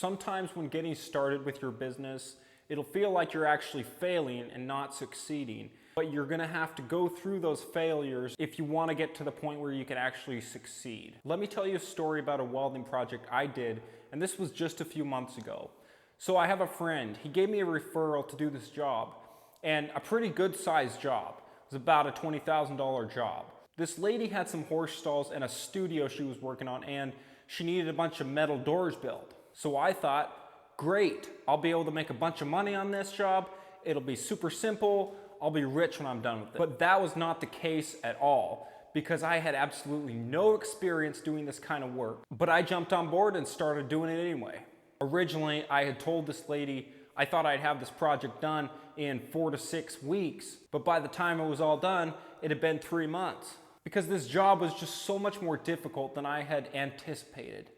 Sometimes when getting started with your business, it'll feel like you're actually failing and not succeeding. But you're gonna have to go through those failures if you wanna get to the point where you can actually succeed. Let me tell you a story about a welding project I did, and this was just a few months ago. So I have a friend, he gave me a referral to do this job, and a pretty good sized job. It was about a $20,000 job. This lady had some horse stalls and a studio she was working on, and she needed a bunch of metal doors built. So I thought, great, I'll be able to make a bunch of money on this job. It'll be super simple. I'll be rich when I'm done with it. But that was not the case at all, because I had absolutely no experience doing this kind of work. But I jumped on board and started doing it anyway. Originally, I had told this lady I thought I'd have this project done in 4 to 6 weeks. But by the time it was all done, it had been 3 months. Because this job was just so much more difficult than I had anticipated.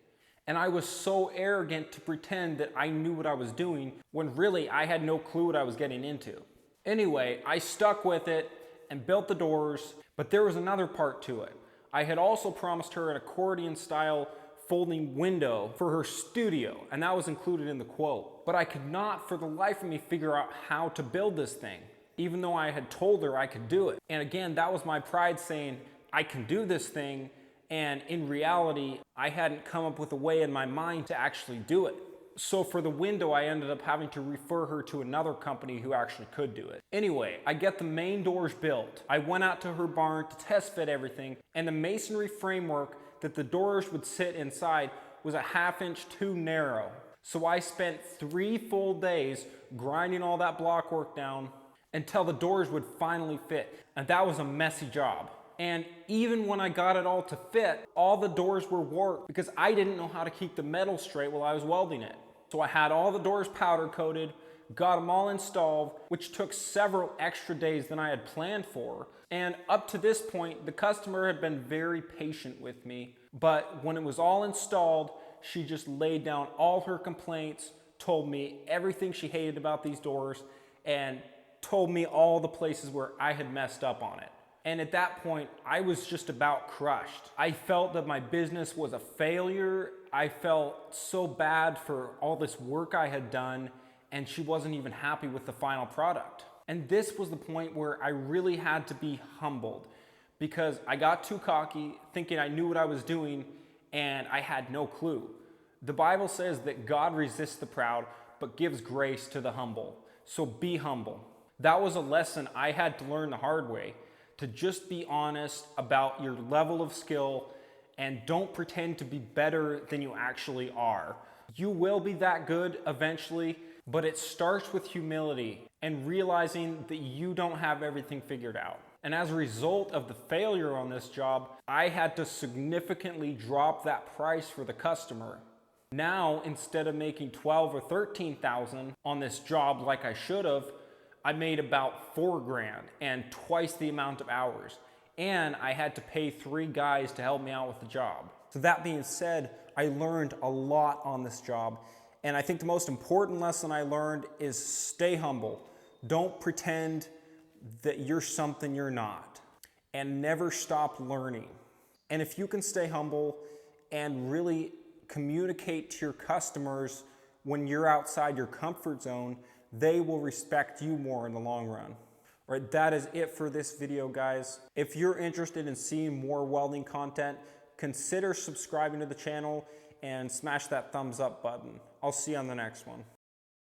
And I was so arrogant to pretend that I knew what I was doing when really I had no clue what I was getting into. Anyway, I stuck with it and built the doors, but there was another part to it. I had also promised her an accordion style folding window for her studio, and that was included in the quote. But I could not for the life of me figure out how to build this thing, even though I had told her I could do it. And again, that was my pride saying, I can do this thing. And in reality, I hadn't come up with a way in my mind to actually do it. So for the window, I ended up having to refer her to another company who actually could do it. Anyway, I get the main doors built. I went out to her barn to test fit everything, and the masonry framework that the doors would sit inside was a 1/2 inch too narrow. So I spent 3 full days grinding all that block work down until the doors would finally fit. And that was a messy job. And even when I got it all to fit, all the doors were warped because I didn't know how to keep the metal straight while I was welding it. So I had all the doors powder coated, got them all installed, which took several extra days than I had planned for. And up to this point, the customer had been very patient with me. But when it was all installed, she just laid down all her complaints, told me everything she hated about these doors, and told me all the places where I had messed up on it. And at that point, I was just about crushed. I felt that my business was a failure. I felt so bad for all this work I had done, and she wasn't even happy with the final product. And this was the point where I really had to be humbled, because I got too cocky, thinking I knew what I was doing, and I had no clue. The Bible says that God resists the proud, but gives grace to the humble. So be humble. That was a lesson I had to learn the hard way. To just be honest about your level of skill and don't pretend to be better than you actually are. You will be that good eventually, but it starts with humility and realizing that you don't have everything figured out. And as a result of the failure on this job, I had to significantly drop that price for the customer. Now, instead of making $12,000 or $13,000 on this job like I should have, I made about $4 grand and twice the amount of hours. And I had to pay 3 guys to help me out with the job. So that being said, I learned a lot on this job. And I think the most important lesson I learned is stay humble. Don't pretend that you're something you're not. And never stop learning. And if you can stay humble and really communicate to your customers when you're outside your comfort zone, they will respect you more in the long run. All right, that is it for this video, guys. If you're interested in seeing more welding content, consider subscribing to the channel and smash that thumbs up button. I'll see you on the next one.